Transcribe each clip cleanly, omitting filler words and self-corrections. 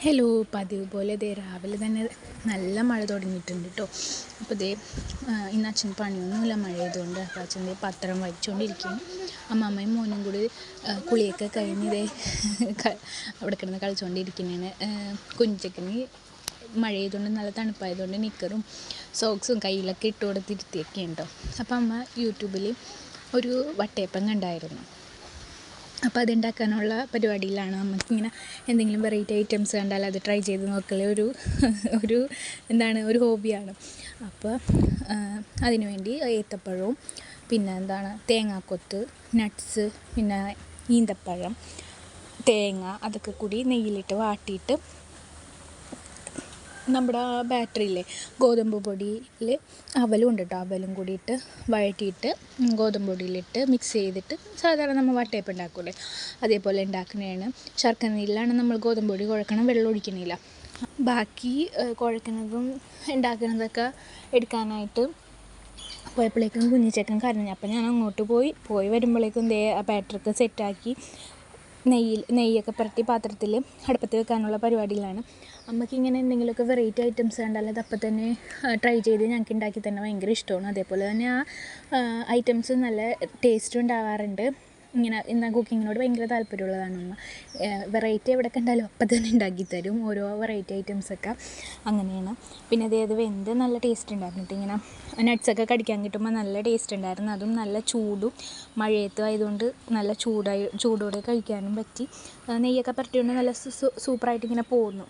Hello, പതിവ് പോലെ ദേ രാവിലെ തന്നെ നല്ല മഴ തുടങ്ങിയിട്ടുണ്ട് കേട്ടോ. അപ്പോൾ ദേ ഇന്ന് അച്ഛൻ പണിയൊന്നുമില്ല, മഴ ചെയ്തുകൊണ്ട്. അപ്പോൾ അച്ഛൻ ദേ പത്രം വായിച്ചുകൊണ്ടിരിക്കുകയും അമ്മമ്മയും മോനും കൂടി കുളിയൊക്കെ കഴിഞ്ഞ് ദേ അവിടെ കിടന്ന് കളിച്ചുകൊണ്ടിരിക്കുന്നതാണ്. കുഞ്ചക്കന് മഴ ചെയ്തുകൊണ്ട് നല്ല തണുപ്പായതുകൊണ്ട് നിക്കറും സോക്സും കയ്യിലൊക്കെ ഇട്ട് കൊടുത്തിരുത്തിയൊക്കെ ഉണ്ടോ. അപ്പോൾ അമ്മ യൂട്യൂബിൽ ഒരു വട്ടയപ്പം കണ്ടായിരുന്നു. അപ്പോൾ അതുണ്ടാക്കാനുള്ള പരിപാടിയിലാണ്. നമുക്കിങ്ങനെ എന്തെങ്കിലും വെറൈറ്റി ഐറ്റംസ് കണ്ടാൽ അത് ട്രൈ ചെയ്ത് നോക്കൽ ഒരു ഹോബിയാണ്. അപ്പോൾ അതിനുവേണ്ടി ഏത്തപ്പഴവും പിന്നെ തേങ്ങാക്കൊത്ത്, നട്ട്സ്, പിന്നെ ഈന്തപ്പഴം, തേങ്ങ അതൊക്കെ കൂടി നെയ്യിലിട്ട് വാട്ടിയിട്ട് നമ്മുടെ ബാറ്ററിയിലെ ഗോതമ്പ് പൊടിയിൽ അവലും ഉണ്ട് കേട്ടോ, അവലും കൂടിയിട്ട് വഴറ്റിയിട്ട് ഗോതമ്പ് പൊടിയിലിട്ട് മിക്സ് ചെയ്തിട്ട് സാധാരണ നമ്മൾ വട്ടയപ്പം ഉണ്ടാക്കൂലേ അതേപോലെ ഉണ്ടാക്കുന്നതാണ്. ശർക്കര നീരിലാണ് നമ്മൾ ഗോതമ്പ് പൊടി കുഴക്കണം, വെള്ളം ഒഴിക്കണില്ല. ബാക്കി കുഴക്കുന്നതും ഉണ്ടാക്കുന്നതൊക്കെ എടുക്കാനായിട്ട് പോയപ്പോഴേക്കും കുഞ്ഞിച്ചക്കൻ കരഞ്ഞു. അപ്പം ഞാൻ അങ്ങോട്ട് പോയി വരുമ്പോഴേക്കും ആ ബാറ്ററിക്ക് സെറ്റാക്കി നെയ്യൊക്കെ പുരട്ടി പാത്രത്തിൽ അടുപ്പത്ത് വെക്കാനുള്ള പരിപാടിയിലാണ്. അമ്മയ്ക്ക് ഇങ്ങനെ എന്തെങ്കിലുമൊക്കെ വെറൈറ്റി ഐറ്റംസ് കണ്ടാൽ അത് അപ്പം തന്നെ ട്രൈ ചെയ്ത് ഞങ്ങൾക്ക് ഉണ്ടാക്കി തന്നെ ഭയങ്കര ഇഷ്ടമാണ്. അതേപോലെ തന്നെ ആ ഐറ്റംസ് നല്ല ടേസ്റ്റും ഉണ്ടാവാറുണ്ട്. ഇങ്ങനെ കുക്കിങ്ങിനോട് ഭയങ്കര താല്പര്യമുള്ളതാണ് അമ്മ. വെറൈറ്റി എവിടെ കണ്ടാലും അപ്പം തന്നെ ഉണ്ടാക്കി തരും, ഓരോ വെറൈറ്റി ഐറ്റംസൊക്കെ അങ്ങനെയാണ്. പിന്നെ അത് വെന്ത് നല്ല ടേസ്റ്റ് ഉണ്ടായിരുന്നിട്ട് ഇങ്ങനെ നട്ട്സൊക്കെ കടിക്കാൻ കിട്ടുമ്പോൾ നല്ല ടേസ്റ്റ് ഉണ്ടായിരുന്നു. അതും നല്ല ചൂടും മഴയത്തും ആയതുകൊണ്ട് നല്ല ചൂടോടെ കഴിക്കാനും പറ്റി. നെയ്യൊക്കെ പുരട്ടിക്കൊണ്ട് നല്ല സൂപ്പറായിട്ട് ഇങ്ങനെ പോകുന്നു.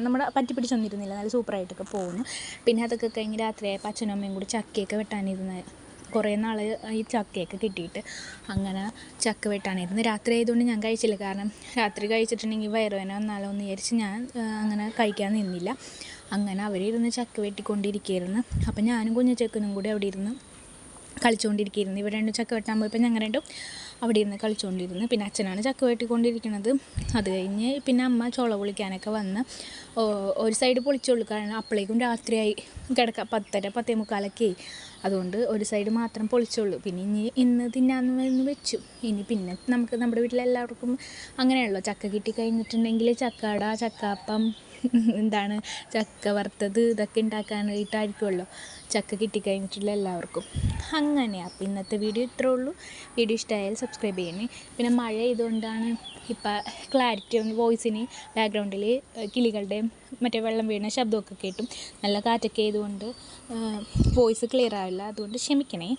നമ്മുടെ പറ്റി പിടിച്ചൊന്നിരുന്നില്ല, നല്ല സൂപ്പറായിട്ടൊക്കെ പോകുന്നു. പിന്നെ അതൊക്കെ കഴിഞ്ഞ് രാത്രിയായപ്പോൾ അച്ഛനും അമ്മയും കൂടി ചക്കയൊക്കെ വെട്ടാനിരുന്ന കുറേ നാൾ ഈ ചക്കയൊക്കെ കിട്ടിയിട്ട് അങ്ങനെ ചക്ക വെട്ടാനിരുന്ന്. രാത്രി ആയതുകൊണ്ട് ഞാൻ കഴിച്ചില്ല, കാരണം രാത്രി കഴിച്ചിട്ടുണ്ടെങ്കിൽ വയറുവേദന വന്നാലോ എന്ന് വിചാരിച്ച് ഞാൻ അങ്ങനെ കഴിക്കാൻ നിന്നില്ല. അങ്ങനെ അവരിരുന്ന് ചക്ക വെട്ടിക്കൊണ്ടിരിക്കുകയായിരുന്നു. അപ്പം ഞാനും കുഞ്ഞച്ചക്കനും കൂടി അവിടെ ഇരുന്ന് കളിച്ചുകൊണ്ടിരിക്കുകയായിരുന്നു. ഇവർ രണ്ടും ചക്ക വെട്ടാൻ പോയപ്പോൾ ഞങ്ങൾ രണ്ടും അവിടെ ഇരുന്ന് കളിച്ചുകൊണ്ടിരുന്നു. പിന്നെ അച്ഛനാണ് ചക്ക വെട്ടിക്കൊണ്ടിരിക്കുന്നത്. അത് കഴിഞ്ഞ് പിന്നെ അമ്മ ചുള പൊളിക്കാനൊക്കെ വന്ന് ഒരു സൈഡ് പൊളിച്ചുള്ളൂ, കാരണം അപ്പോഴേക്കും രാത്രിയായി, 10:30-10:45 അതുകൊണ്ട് ഒരു സൈഡ് മാത്രം പൊളിച്ചുള്ളൂ. പിന്നെ ഇന്ന് തിന്നാമെന്ന് വെച്ചു. പിന്നെ നമുക്ക് നമ്മുടെ വീട്ടിലെല്ലാവർക്കും അങ്ങനെയാണല്ലോ, ചക്ക കിട്ടി കഴിഞ്ഞിട്ടുണ്ടെങ്കിൽ ചക്കട, ചക്കാപ്പം, ചക്ക വറുത്തത് ഇതൊക്കെ ഉണ്ടാക്കാനായിട്ടായിരിക്കുമല്ലോ ചക്ക കിട്ടിക്കഴിഞ്ഞിട്ടുള്ള എല്ലാവർക്കും. അങ്ങനെയാണ്. അപ്പോൾ ഇന്നത്തെ വീഡിയോ ഇത്രേ ഉള്ളൂ. വീഡിയോ ഇഷ്ടമായാൽ സബ്സ്ക്രൈബ് ചെയ്യണേ. പിന്നെ മഴ ആയതുകൊണ്ടാണ് ഇപ്പം ക്ലാരിറ്റി, വോയിസിന് ബാക്ക്ഗ്രൗണ്ടിൽ കിളികളുടെയും മറ്റേ വെള്ളം വീണ ശബ്ദമൊക്കെ കേട്ടും. നല്ല കാറ്റൊക്കെ ആയതുകൊണ്ട് വോയിസ് ക്ലിയർ ആവില്ല, അതുകൊണ്ട് ക്ഷമിക്കണേ.